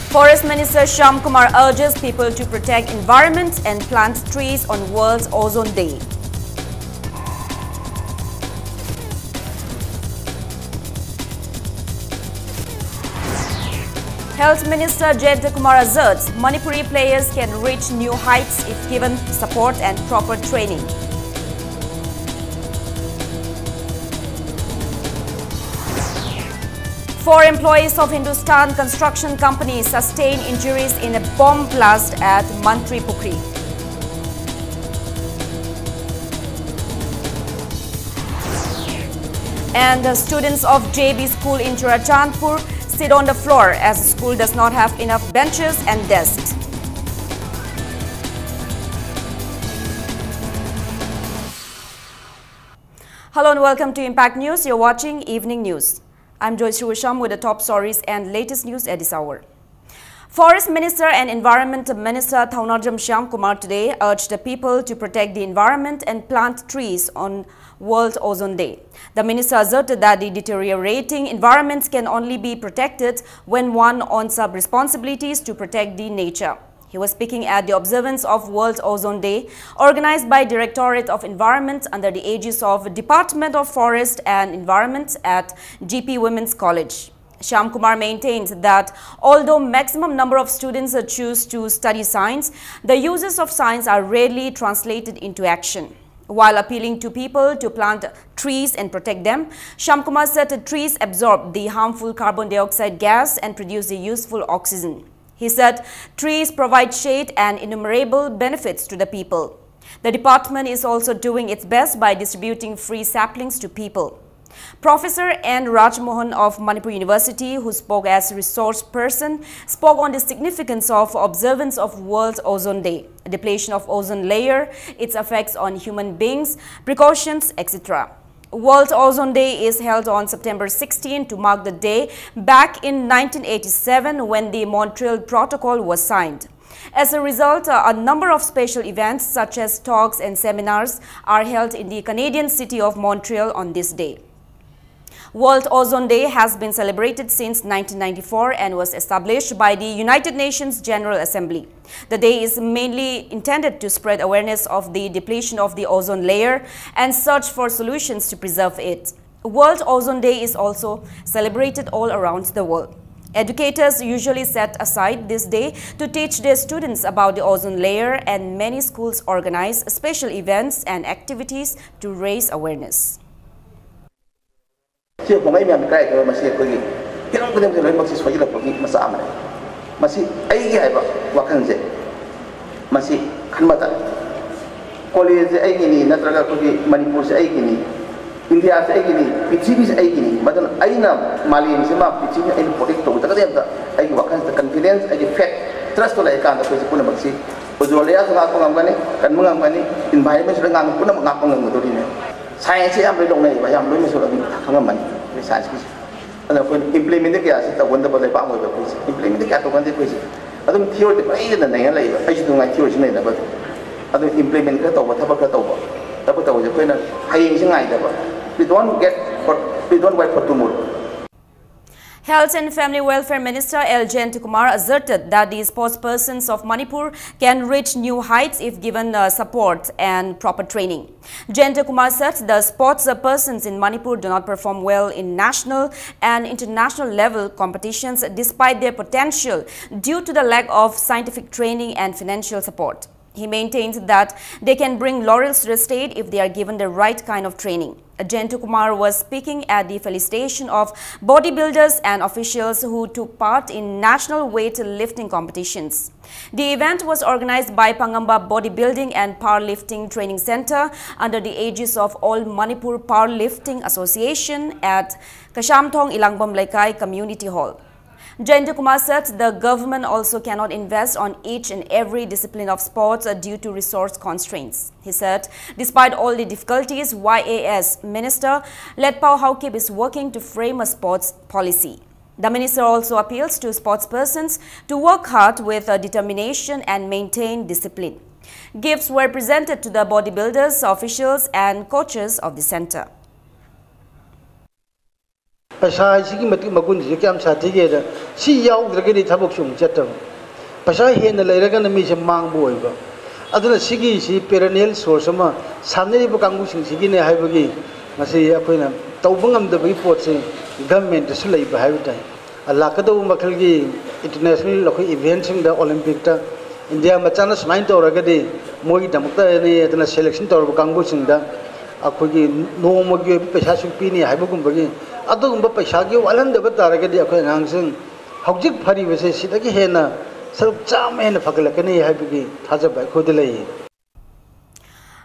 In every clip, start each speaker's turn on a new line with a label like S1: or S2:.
S1: Forest Minister Shyam Kumar urges people to protect environment and plant trees on World Ozone Day. Health Minister Jayanta Kumar asserts Manipuri players can reach new heights if given support and proper training. Four employees of Hindustan Construction Company sustained injuries in a bomb blast at Manipur. And the students of JB School in Churachandpur sit on the floor as the school does not have enough benches and desks. Hello and welcome to Impact News. You're watching Evening News. I'm Joyce Rusham with the top stories and latest news at this hour. Forest Minister and Environment Minister Thaunajam Shyam Kumar today urged the people to protect the environment and plant trees on World Ozone Day. The minister asserted that the deteriorating environment can only be protected when one owns up responsibilities to protect the nature. He was speaking at the observance of World Ozone Day, organized by Directorate of Environment under the aegis of Department of Forest and Environment at GP Women's College. Shyam Kumar maintained that although maximum number of students choose to study science, the uses of science are rarely translated into action. While appealing to people to plant trees and protect them, Shyam Kumar said that trees absorb the harmful carbon dioxide gas and produce the useful oxygen. He said trees provide shade and innumerable benefits to the people. The department is also doing its best by distributing free saplings to people. Professor N. Rajmohan of Manipur University, who spoke as resource person, spoke on the significance of observance of World Ozone Day, depletion of ozone layer, its effects on human beings, precautions, etc. World Ozone Day is held on September 16 to mark the day back in 1987 when the Montreal Protocol was signed. As a result, a number of special events such as talks and seminars are held in the Canadian city of Montreal on this day. World Ozone Day has been celebrated since 1994 and was established by the United Nations General Assembly. The day is mainly intended to spread awareness of the depletion of the ozone layer and search for solutions to preserve it. World Ozone Day is also celebrated all around the world. Educators usually set aside this day to teach their students about the ozone layer, and many schools organize special events and activities to raise awareness.
S2: Siya kung ay may kaya ko masih ko gi kinang ko dem sa loy soy la ko gi masa amane masih ay gi ay ba wakan je masih khanmata college ay gi ni natraga ko gi Manipur se ay gi ni India se ay gi ni Pichibi se ay gi ni madan ay na mali ni se ma Pichibi ay protect to ta dem ta ay gi wakan ta confidence ay gi faith trust to la ka ta ko se puna maksi ozole ya nga ko ngam kan mangam kani environment se ngam puna ngam ko ngam to ni science am lo long nei ba yam lo mi so la khangam man science ki ana ko implement ke asa ta wanda ba le pa mo ba ko implement ke to kan de ko si adum theory ba ai na nei lai ba ai ju ngai theory nei na ba adum implement ka to ba thaba ka to ba ta ba to je ko na hai sing ngai da ba we don't wait for tomorrow.
S1: Health and Family Welfare Minister L. Jayanta Kumar asserted that the sportspersons of Manipur can reach new heights if given support and proper training. Jayanta Kumar said the sportspersons in Manipur do not perform well in national and international level competitions despite their potential due to the lack of scientific training and financial support. He maintains that they can bring laurels to the state if they are given the right kind of training. Jayanta Kumar was speaking at the felicitation of bodybuilders and officials who took part in national weightlifting competitions. The event was organized by Pangamba Bodybuilding and Powerlifting Training Center under the aegis of All Manipur Powerlifting Association at Kashamthong Ilangbam Laikai Community Hall. Jayanta Kumar said the government also cannot invest on each and every discipline of sports due to resource constraints. He said, despite all the difficulties, YAS Minister Letpao Haukip is working to frame a sports policy. The minister also appeals to sportspersons to work hard with determination and maintain discipline. Gifts were presented to the bodybuilders, officials and coaches of the center.
S3: Pasha Siki Makun Jikam Satigate, see Yaw the Gedi Tabokum Jetum. Pasha Hen the Leragan and Mission Mang Boy. Other Sigi, she perennial source of Sunday Bokangushing Sigina Havagi, Masi Aquina, Tobungam the report saying government is slave by time. A Lakado Makalgi international local events in the Olympic. India Machanas mind or Ragadi, Moi Damata, and a selection to Bokangushing. Akugi no Mogi Pashasupini, Habukumbagi, Adumba Pashagi, Walan the Bataragadi Akan Hojik Pari was a Sitaki Hena.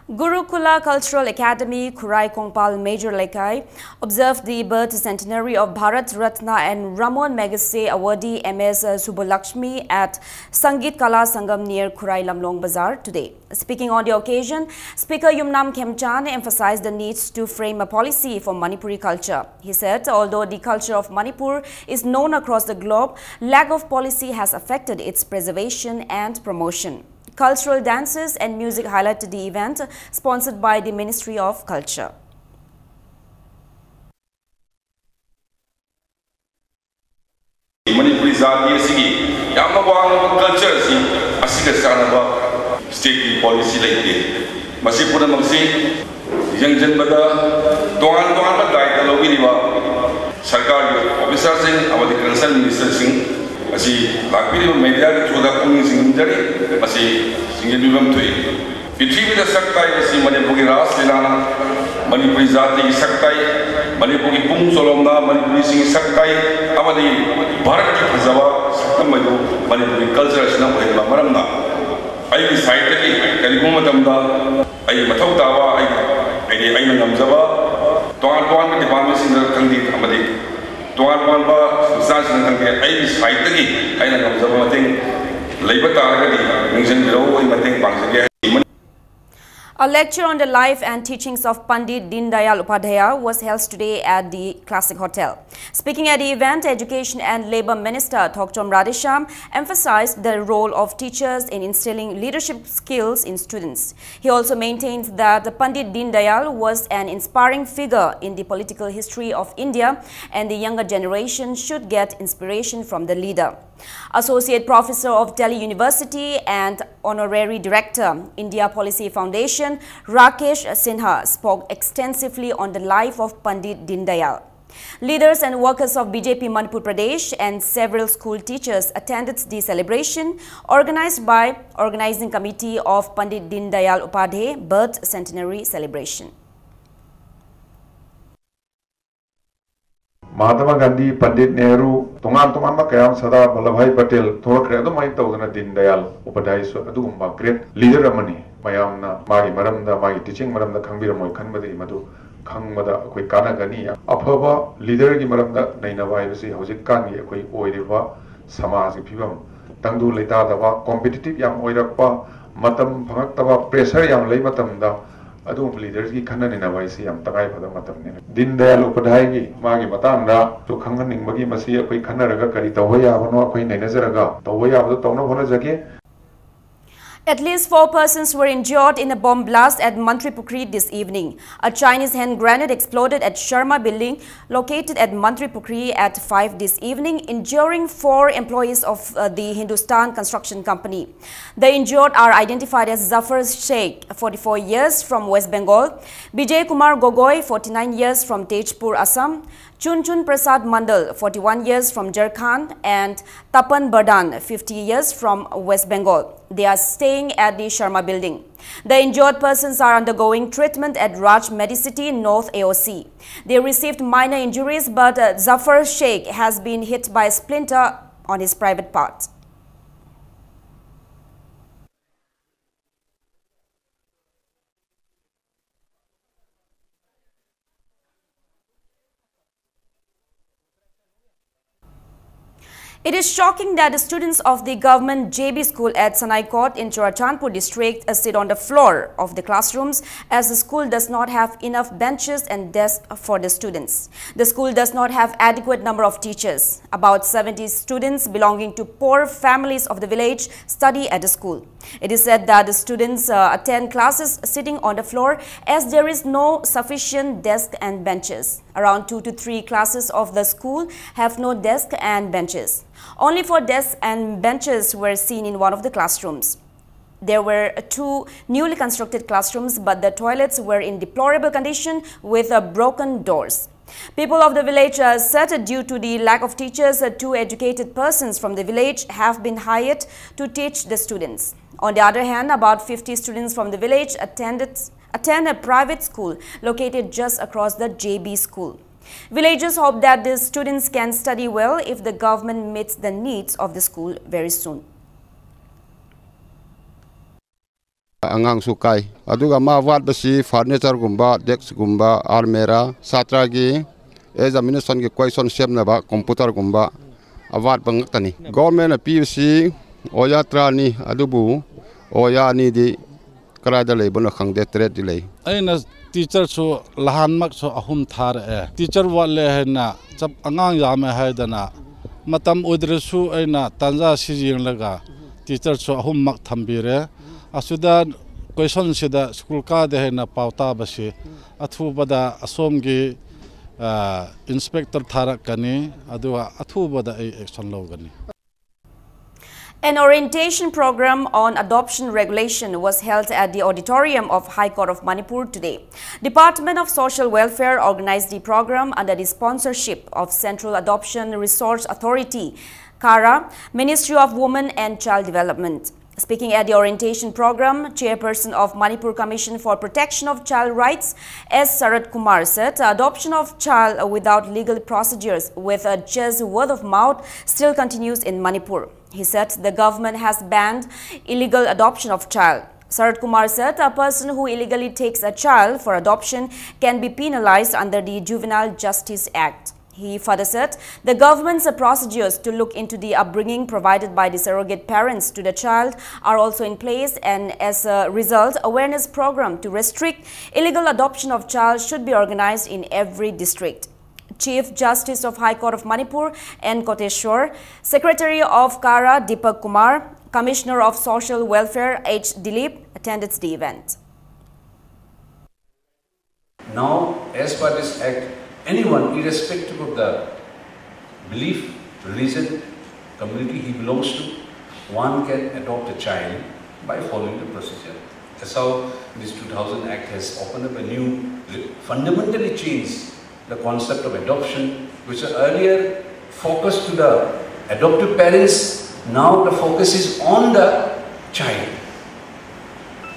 S1: Gurukula Cultural Academy, Kurai Kongpal Major Lekai, observed the birth centenary of Bharat Ratna and Ramon Magsaysay awardee MS Subbalakshmi at Sangeet Kala Sangam near Kurai Lamlong Bazaar today. Speaking on the occasion, Speaker Yumnam Khemchan emphasized the need to frame a policy for Manipuri culture. He said, although the culture of Manipur is known across the globe, lack of policy has affected its preservation and promotion. Cultural dances and music highlighted the event, sponsored by the Ministry of Culture.
S4: Manipuri Zati Sigi, Yamawang culture, Asika state policy like this. Masipura Masi, Young Jenbada, Doan Diet Loviniva, Sarkar officers in our concerned minister. Asi lakpiri media ke choda kuni singjari asi singjibam thui prithvi da saktai asi manipuri ras lilana manipuri zati saktai manipuri pung solomna manipuri sing saktai amadi bharat ki bhajawa saktam madu manipuri culture asna bhai maramna ai side ki kalibum madamda ai mathau tawa ai namjaba toan department sing kandi amadi Tuan ba susah senang ke, ai side lagi, ai nak kamu sama mating, lebat lagi, mungkin jauh ai mating bangsa.
S1: A lecture on the life and teachings of Pandit Deen Dayal Upadhyaya was held today at the Classic Hotel. Speaking at the event, Education and Labour Minister Thokchom Radhesham emphasized the role of teachers in instilling leadership skills in students. He also maintained that Pandit Deen Dayal was an inspiring figure in the political history of India and the younger generation should get inspiration from the leader. Associate Professor of Delhi University and Honorary Director, India Policy Foundation, Rakesh Sinha spoke extensively on the life of Pandit Deen Dayal. Leaders and workers of BJP Manipur Pradesh and several school teachers attended the celebration organized by Organizing Committee of Pandit Deen Dayal Upadhyaya Birth Centenary Celebration.
S5: Mahatma Gandhi, Pandit Nehru, Tongan Makayam Sada, Vallabhbhai Patel, Thorakre, Adumai Tawdana Deen Dayal Upadhyaya so adugumba great leader amani mayamna magi maramda magi teaching maramda khangbiramoi khanbadi madu khangmada akoi kanagani afaba leader gi maramda nainaba haibasi hojik kan gi akoi oiriba samaj gi phibam tangdu leita daba competitive yam oirakpa matam phangak pressure yam lei matamda adum leaders ki khanani na vai si am tagai phada matam ne Deen Dayal Upadhyaya gi magi matang da to khanganing magi masi akoi khanaraga kari tawaya bano akoi nainajaraga tawaya bado tawna bhona jage.
S1: At least 4 persons were injured in a bomb blast at Mantripukri this evening. A Chinese hand grenade exploded at Sharma building located at Mantripukri at 5 this evening, injuring 4 employees of the Hindustan Construction Company. The injured are identified as Zafar Sheikh, 44 years from West Bengal, Bijay Kumar Gogoi, 49 years from Tejpur, Assam, Chunchun Prasad Mandal, 41 years from Jharkhand, and Tapan Bardan, 50 years from West Bengal. They are staying at the Sharma building. The injured persons are undergoing treatment at Raj Medicity North AOC. They received minor injuries, but Zafar Sheikh has been hit by a splinter on his private part. It is shocking that the students of the government JB school at Sanaikot in Churachandpur district sit on the floor of the classrooms as the school does not have enough benches and desks for the students. The school does not have adequate number of teachers. About 70 students belonging to poor families of the village study at the school. It is said that the students attend classes sitting on the floor as there is no sufficient desk and benches. Around 2 to 3 classes of the school have no desk and benches. Only 4 desks and benches were seen in one of the classrooms. There were 2 newly constructed classrooms, but the toilets were in deplorable condition with broken doors. People of the village said due to the lack of teachers, 2 educated persons from the village have been hired to teach the students. On the other hand, about 50 students from the village attend a private school located just across the JB school. Villagers hope that the students can study well if the government meets the needs of the school very soon.
S6: Angang sukai aduga mawat basi furniture gumba desk gumba almera satra gi examination gi question semna ba computer gumba awat bangtani government PUC oya trani adubu oya ni di karada leibona khangde tret dilei
S7: aina teacher so lahan mak so ahum thar teacher wale na chap angang yame haidana matam udresu aina tanja sijing laga teacher so ahum mak thambire asuda question sida school ka de na pauta basi athu bada asom gi inspector thara kani adu athu bada action logani.
S1: An orientation program on adoption regulation was held at the auditorium of High Court of Manipur today. Department of Social Welfare organized the program under the sponsorship of Central Adoption Resource Authority, CARA, Ministry of Women and Child Development. Speaking at the orientation program, Chairperson of Manipur Commission for Protection of Child Rights, S. Sarat Kumar said adoption of child without legal procedures with just word of mouth still continues in Manipur. He said the government has banned illegal adoption of child. Sarat Kumar said a person who illegally takes a child for adoption can be penalized under the Juvenile Justice Act. He further said the government's procedures to look into the upbringing provided by the surrogate parents to the child are also in place, and as a result, awareness program to restrict illegal adoption of child should be organized in every district. Chief Justice of High Court of Manipur N. Koteshwar, Secretary of CARA Deepak Kumar, Commissioner of Social Welfare H. Dilip attended the event.
S8: Now, as per this act, anyone, irrespective of the belief, religion, community he belongs to, one can adopt a child by following the procedure. That's how this 2000 Act has opened up a new, fundamentally changed the concept of adoption, which was earlier focused to the adoptive parents. Now the focus is on the child.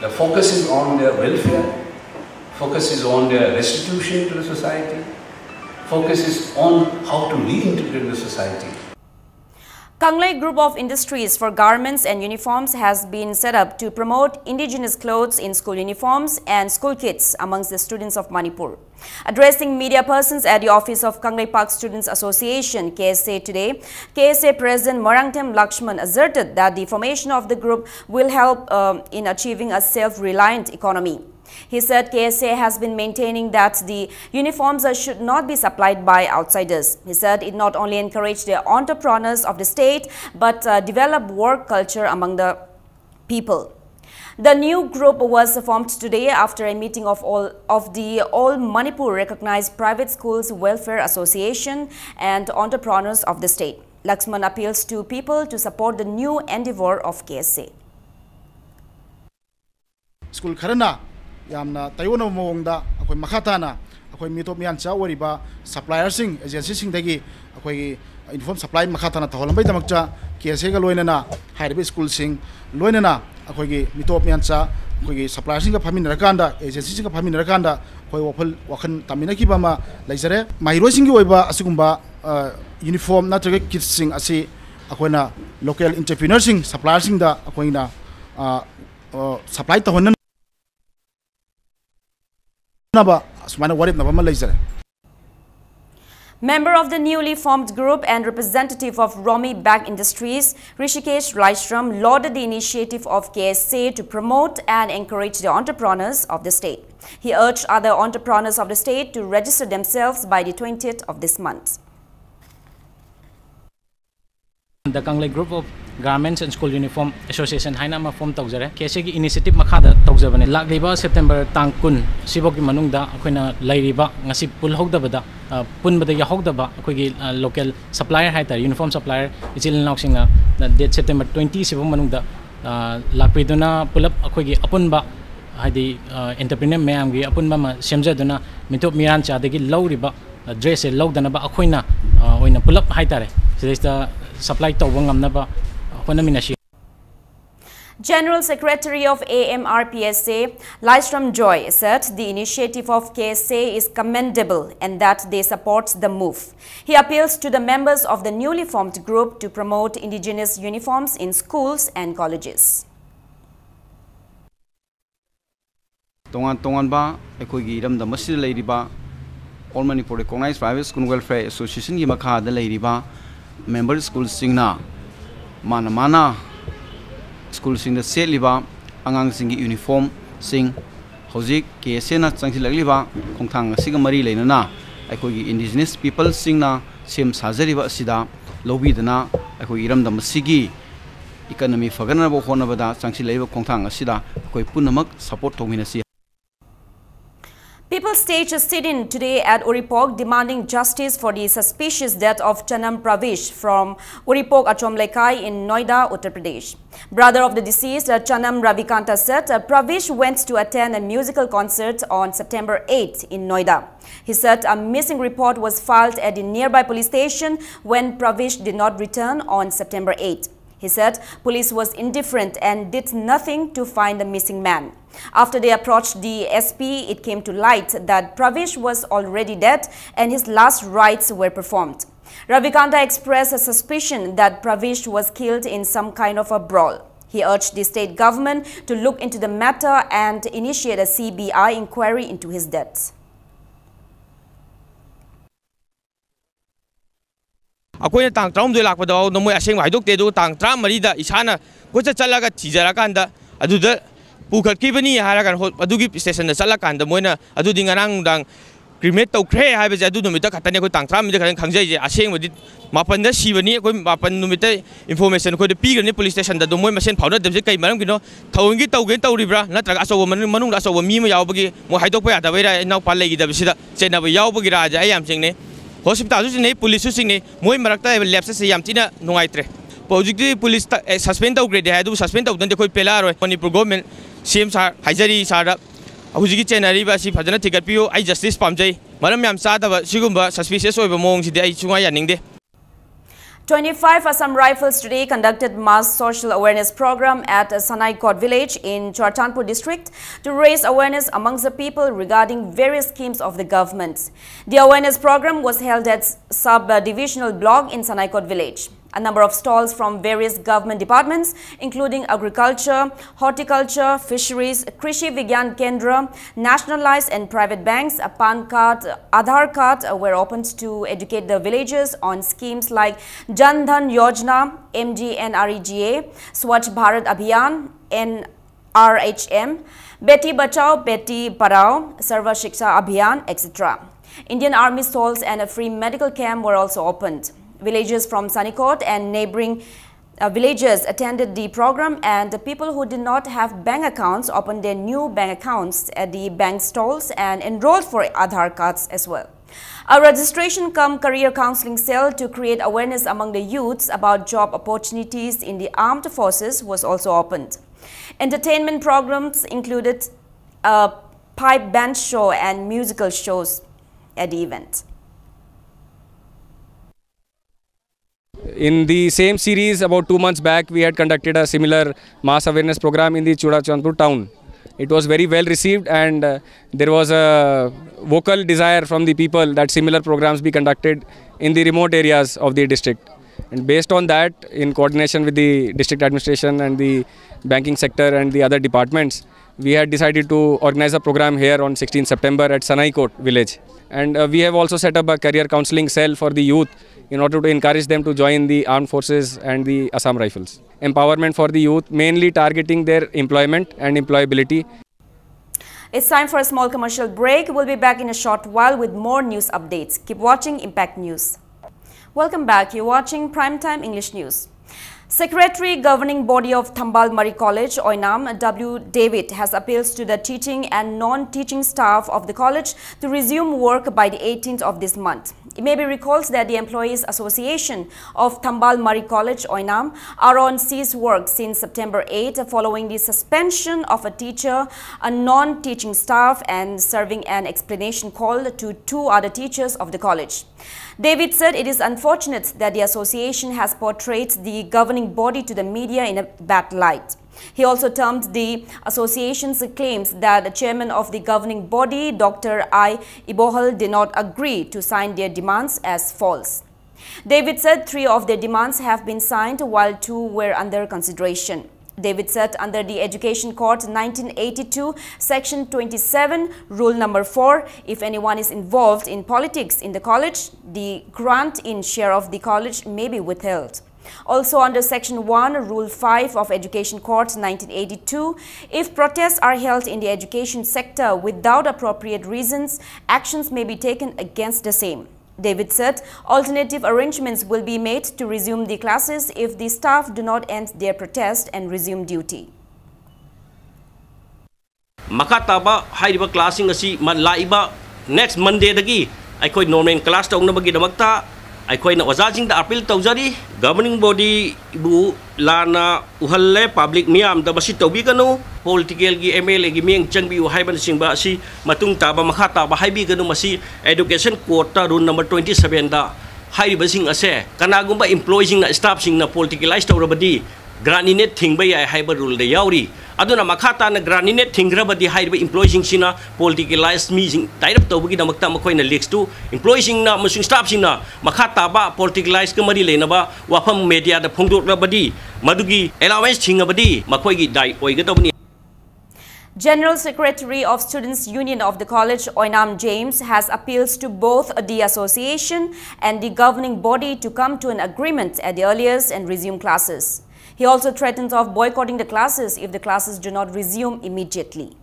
S8: The focus is on their welfare, focus is on their restitution to the society, focus is on how to reintegrate the society.
S1: Kanglai Group of Industries for Garments and Uniforms has been set up to promote indigenous clothes in school uniforms and school kits amongst the students of Manipur. Addressing media persons at the office of Kanglai Park Students Association (KSA) today, KSA President Marangtem Lakshman asserted that the formation of the group will help in achieving a self-reliant economy. He said KSA has been maintaining that the uniforms should not be supplied by outsiders. He said it not only encouraged the entrepreneurs of the state but develop work culture among the people. The new group was formed today after a meeting of the All Manipur Recognized Private Schools Welfare Association and entrepreneurs of the state. Lakshman appeals to people to support the new endeavor of KSA.
S9: School Karana Yamna Tayona Monda, Akoi Makatana, Akoi Mitomian Chawariba, supplier sing, agency sing dagi, Akoi inform supply Makatana Taholambai Damakcha, Kiasega Loinana, High School sing, Loinana, Akoi Mitomian Cha, Koi supplier sing of Pamin Rakanda, agency sing of Pamin Rakanda, Koi Wakan Taminaki Bama, Lazare, my rosing Yoba, Asugumba, uniform, not to kids sing, Asi, Aquena, local entrepreneur sing, supplier sing da, Aquena, supply Tahonan.
S1: Member of the newly formed group and representative of Romi Bag Industries, Rishikesh Raishram, lauded the initiative of KSA to promote and encourage the entrepreneurs of the state. He urged other entrepreneurs of the state to register themselves by the 20th of this month.
S10: The Kanglai Group of Garments and School Uniform Association haina ma form tawjare KSA gi initiative makhada tawjabane lakliba September tang kun siboki manungda akoina lairiba ngasi pul hogdabada punbada ya hogdaba akoigi local supplier haita uniform supplier ichil nauksinga date September 20 sibo manungda lakpiduna pulap akoigi apunba haidi entrepreneur mayam gi apunba ma semjaduna mitop miran cha degi lawriba dress e lawdana ba akoina oina pulap haitare sidesta supply tawba ngamnaba akona minashi.
S1: General Secretary of AMRPSA, Lystrom Joy, said the initiative of KSA is commendable and that they support the move. He appeals to the members of the newly formed group to promote indigenous uniforms in schools and colleges.
S11: Tongan ba ekoi ram da masjid leiriba All Manipur Recognized Private School Welfare Association gi makha da leiriba member school singna mana school sing da seliba angang sing uniform sing hozik KSA na changsi lagliba khongthang asiga mari leinana ekoi indigenous people singna sem sajariba sida lobi dana ekoi ram da masigi economy fagana bo khona bada changsi leiba khongthang asida ekoi punamak support thongminasi.
S1: People staged a sit-in today at Uripok demanding justice for the suspicious death of Chanam Pravish from Uripok Achomlekai in Noida, Uttar Pradesh. Brother of the deceased, Chanam Ravikanta said Pravish went to attend a musical concert on September 8 in Noida. He said a missing report was filed at the nearby police station when Pravish did not return on September 8. He said police was indifferent and did nothing to find the missing man. After they approached the SP, it came to light that Pravish was already dead and his last rites were performed. Ravikanta expressed a suspicion that Pravish was killed in some kind of a brawl. He urged the state government to look into the matter and initiate a CBI inquiry into his death.
S12: Akoina tang tram do lakpado no moi aseng haidok te do tang tram mari da isana kocha chalaga tijara kanda aduda pukhat kibani haragan adugi station da chalakanda moina adudi ngarang dang cremate tawkhre haiba je adu numita khatane ko tang tram mi da khangjai je aseng bodi mapan da sibani ko mapan numita information ko de pigani police station da do moi masen phawna demse kai maram kino thawingi tawgen tawribra natraga asaw manung da asaw mi ma yawbagi mo haidok pa yada baira naw pal legi da bisida chena ba yawbagi ra ja ayam singne hospital su ne police su singne moi marakta lapse se yam tina nungaitre project police suspend tawgre de hadu suspend tawdan de koi pela ro Manipur government CM sar haijari sar hujigi chenari ba si phajana ticket piyo ai justice pamjai maram yam cha da sigumba suspicious oiba mong si de ai chunga yaningde.
S1: 25 Assam Rifles today conducted mass social awareness program at Sanai Kot village in Churachandpur district to raise awareness amongst the people regarding various schemes of the government. The awareness program was held at sub-divisional block in Sanai Kot village. A number of stalls from various government departments, including agriculture, horticulture, fisheries, Krishi Vigyan Kendra, nationalized and private banks, a PAN card, Aadhaar card were opened to educate the villagers on schemes like Jan Dhan Yojana, MGNREGA, Swachh Bharat Abhiyan, NRHM, Beti Bachao, Beti Padhao, Sarva Shiksha Abhiyan, etc. Indian Army stalls and a free medical camp were also opened. Villagers from Sanikot and neighboring villages attended the program, and the people who did not have bank accounts opened their new bank accounts at the bank stalls and enrolled for Aadhaar cards as well. A registration cum career counseling cell to create awareness among the youths about job opportunities in the armed forces was also opened. Entertainment programs included a pipe band show and musical shows at the event.
S13: In the same series, about 2 months back, we had conducted a similar mass awareness program in the Churachandpur town. It was very well received, and there was a vocal desire from the people that similar programs be conducted in the remote areas of the district. And based on that, in coordination with the district administration and the banking sector and the other departments, we had decided to organize a program here on 16 September at Sanai Kot village. And we have also set up a career counseling cell for the youth in order to encourage them to join the armed forces and the Assam Rifles. Empowerment for the youth, mainly targeting their employment and employability.
S1: It's time for a small commercial break. We'll be back in a short while with more news updates. Keep watching Impact News. Welcome back. You're watching Primetime English News. Secretary Governing Body of Thambal Mari College, Oinam, W. David, has appeals to the teaching and non-teaching staff of the college to resume work by the 18th of this month. It may be recalled that the Employees Association of Thambal Mari College, Oinam, are on cease work since September 8 following the suspension of a teacher, a non-teaching staff, and serving an explanation call to 2 other teachers of the college. David said it is unfortunate that the association has portrayed the governing body to the media in a bad light. He also termed the association's claims that the chairman of the governing body, Dr. I. Ibohal, did not agree to sign their demands as false. David said 3 of their demands have been signed while 2 were under consideration. David said under the Education Court 1982, Section 27, Rule number 4, if anyone is involved in politics in the college, the grant in share of the college may be withheld. Also under Section 1, Rule 5 of Education Court 1982, if protests are held in the education sector without appropriate reasons, actions may be taken against the same. David said alternative arrangements will be made to resume the classes if the staff do not end their protest and resume duty.
S14: Makataba haiba classing asi laiba next Monday dagi aikoi normal class taung bagi damakta aikoi na wazajing da appeal taujari governing body bu lana uhalle public miam da basi tawbi kanu political gi MLA gi mieng changbi u haiban singba si matung taba makata ba haibi kanu masi education quota rule number 27 da haiba sing ase kanagumba employees na staff sing na politicalized tawrabadi graninate thingba ya haiba rule da yauri aduna makata na graninate thingrabadi haiba employees sina politicalized me sing direct tawbi damakta makoi na leaks to employees na musing staff sing na makata ba politicalized kamari lena ba wafam media da phongdok rabadi madugi allowance thingabadi makoi gi dai oigadabni.
S1: General Secretary of Students' Union of the College, Oinam James, has appeals to both the association and the governing body to come to an agreement at the earliest and resume classes. He also threatens of boycotting the classes if the classes do not resume immediately.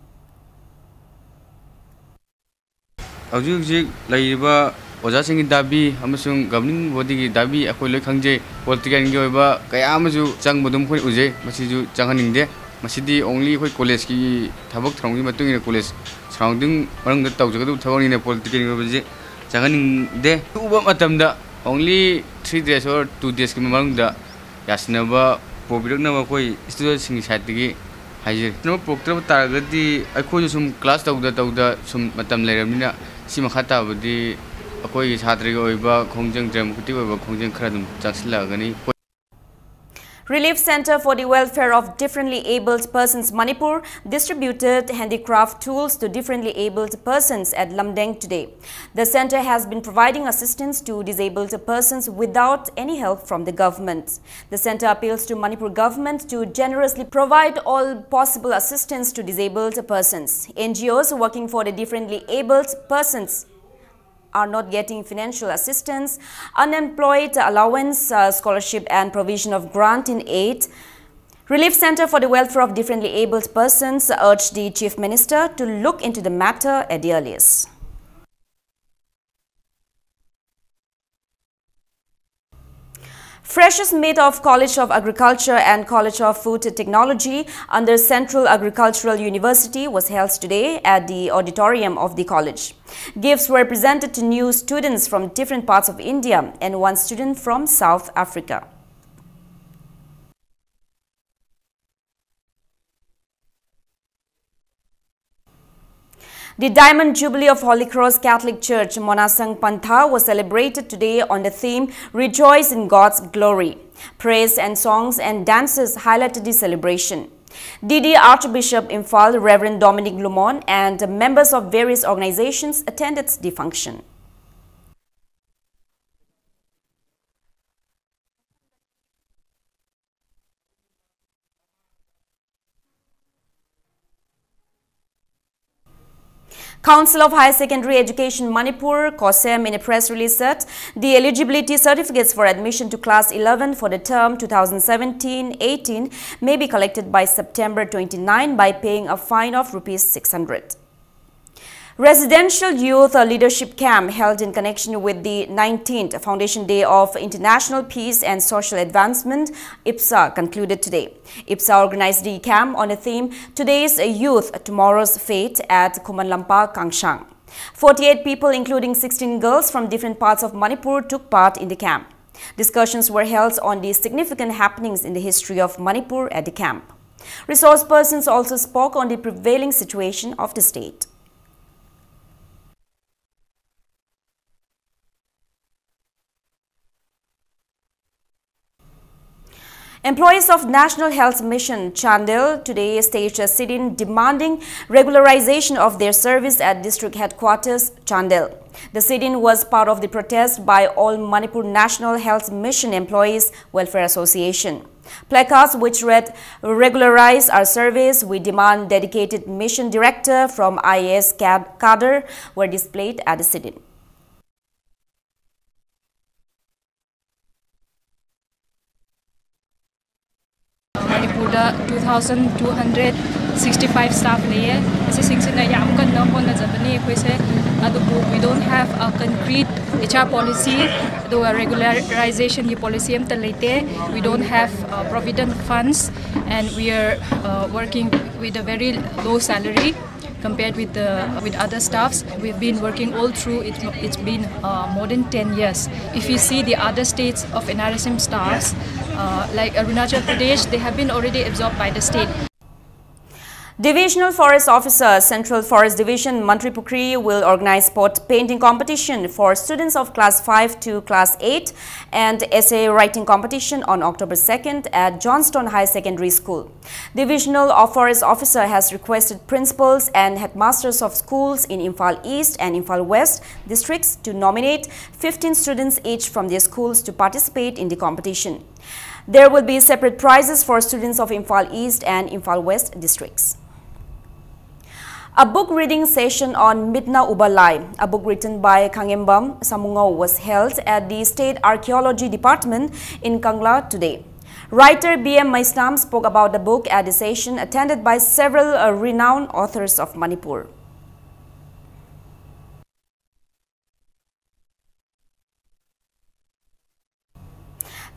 S11: Ojasing dabi amasung governing body dabi akoi loi khangje political ngi oiba kaya amaju chang modum khoi uje masiju changhaningde masidi only khoi college ki thabak throngi matung ina college surrounding marang da tawjagadu thawani ne political ngi oiba je changhaningde uba matamda only 3 days or 2 days ki marang da yasnaba pobirak na khoi student sing side gi haije no proctor targadi akhoi sum class tawda sum matam leiramina sima khata budi
S1: Relief Center for the Welfare of Differently Abled Persons Manipur distributed handicraft tools to differently abled persons at Lamdeng today. The center has been providing assistance to disabled persons without any help from the government. The center appeals to Manipur government to generously provide all possible assistance to disabled persons. NGOs working for the differently abled persons are not getting financial assistance, unemployed allowance, scholarship and provision of grant in aid. Relief Center for the Welfare of Differently Abled Persons urged the Chief Minister to look into the matter at the earliest. Freshers made of College of Agriculture and College of Food Technology under Central Agricultural University was held today at the auditorium of the college. Gifts were presented to new students from different parts of India and 1 student from South Africa. The Diamond Jubilee of Holy Cross Catholic Church, Monasang Pantha, was celebrated today on the theme Rejoice in God's Glory. Praise and songs and dances highlighted the celebration. DD Archbishop Imphal, Reverend Dominic Lumon, and members of various organizations attended the function. Council of Higher Secondary Education Manipur, COSEM, in a press release said the eligibility certificates for admission to Class 11 for the term 2017-18 may be collected by September 29 by paying a fine of Rs 600. Residential Youth Leadership Camp held in connection with the 19th Foundation Day of International Peace and Social Advancement, IPSA, concluded today. IPSA organized the camp on the theme Today's Youth, Tomorrow's Fate at Kumanlampa, Kangshang. 48 people, including 16 girls from different parts of Manipur, took part in the camp. Discussions were held on the significant happenings in the history of Manipur at the camp. Resource persons also spoke on the prevailing situation of the state. Employees of National Health Mission Chandel today staged a sit-in demanding regularization of their service at district headquarters Chandel. The sit-in was part of the protest by all Manipur National Health Mission Employees Welfare Association. Placards which read, "Regularize our service, we demand dedicated mission director" from IAS cadre were displayed at the sit-in.
S15: Manipur 2,265 staff layer. We don't have a concrete HR policy, the regularization policy. We don't have provident funds, and we are working with a very low salary compared with other staffs. We've been working all through. It's been more than 10 years. If you see the other states of NRSM staffs, like Arunachal Pradesh, they have been already absorbed by the state.
S1: Divisional Forest Officer, Central Forest Division, Mantri Pukri will organize spot painting competition for students of Class 5 to Class 8 and essay writing competition on October 2nd at Johnston High Secondary School. Divisional Forest Officer has requested principals and headmasters of schools in Imphal East and Imphal West districts to nominate 15 students each from their schools to participate in the competition. There will be separate prizes for students of Imphal East and Imphal West districts. A book reading session on Mitna Ubalai, a book written by Kangembam Samungo, was held at the State Archaeology Department in Kangla today. Writer B.M. Maisnam spoke about the book at the session attended by several renowned authors of Manipur.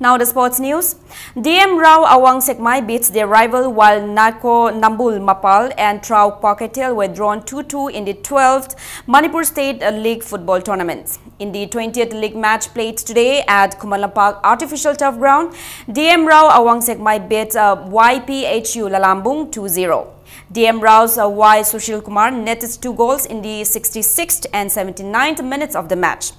S1: Now the sports news. DM Rao Awang Sekmai beats their rival while Nako Nambul Mapal and Trau Paketel were drawn 2-2 in the 12th Manipur State League football tournament. In the 20th league match played today at Kumalampak Artificial Turf Ground, DM Rao Awang Sekmai beat YPHU Lalambung 2-0. DM Rao's Y. Sushil Kumar netted 2 goals in the 66th and 79th minutes of the match.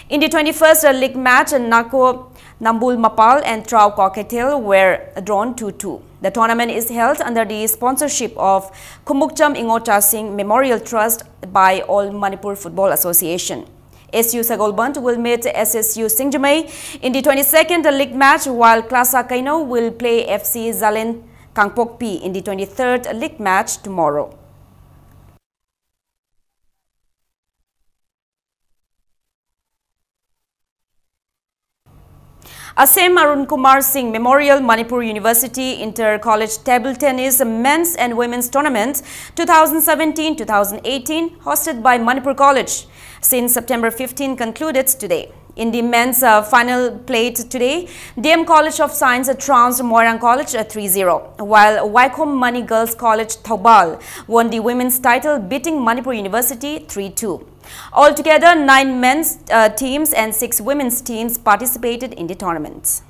S1: In the 21st league match, Nako Nambul Mapal and Trau Koketil were drawn 2-2. The tournament is held under the sponsorship of Kumukcham Ingota Singh Memorial Trust by All Manipur Football Association. SU Sagolbant will meet SSU Singjamay in the 22nd league match, while Klasa Kaino will play FC Zalen Kangpokpi in the 23rd league match tomorrow. Asem Arun Kumar Singh Memorial Manipur University Inter-College Table Tennis Men's and Women's Tournament 2017-2018 hosted by Manipur College since September 15 concluded today. In the men's final played today, DM College of Science trounced Moirang College 3-0, while Waikom Mani Girls College Thaubal won the women's title, beating Manipur University 3-2. Altogether, 9 men's teams and 6 women's teams participated in the tournament.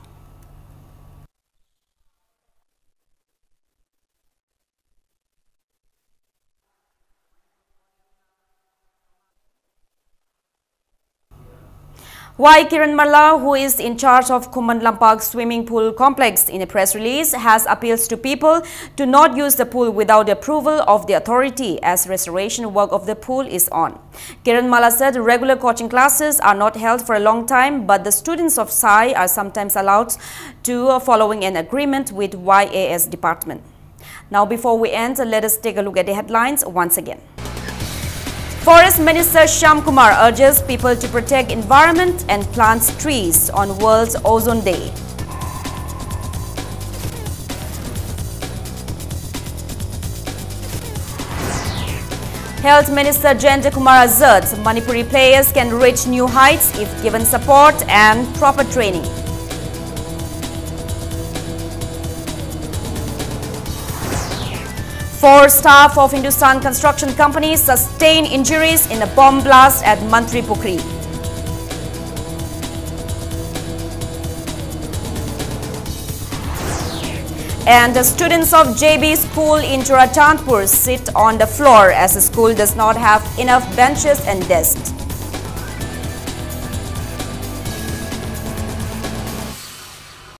S1: Y. Kiran Marla, who is in charge of Kuman Lampak Swimming Pool Complex, in a press release, has appeals to people to not use the pool without the approval of the authority as restoration work of the pool is on. Kiran Marla said regular coaching classes are not held for a long time, but the students of SAI are sometimes allowed to following an agreement with YAS department. Now, before we end, let us take a look at the headlines once again. Forest Minister Shyam Kumar urges people to protect environment and plant trees on World Ozone Day. Health Minister Jayanta Kumar Azad, Manipuri players can reach new heights if given support and proper training. Four staff of Hindustan Construction Company sustained injuries in a bomb blast at Mantri Pukri. And the students of JB School in Churachandpur sit on the floor as the school does not have enough benches and desks.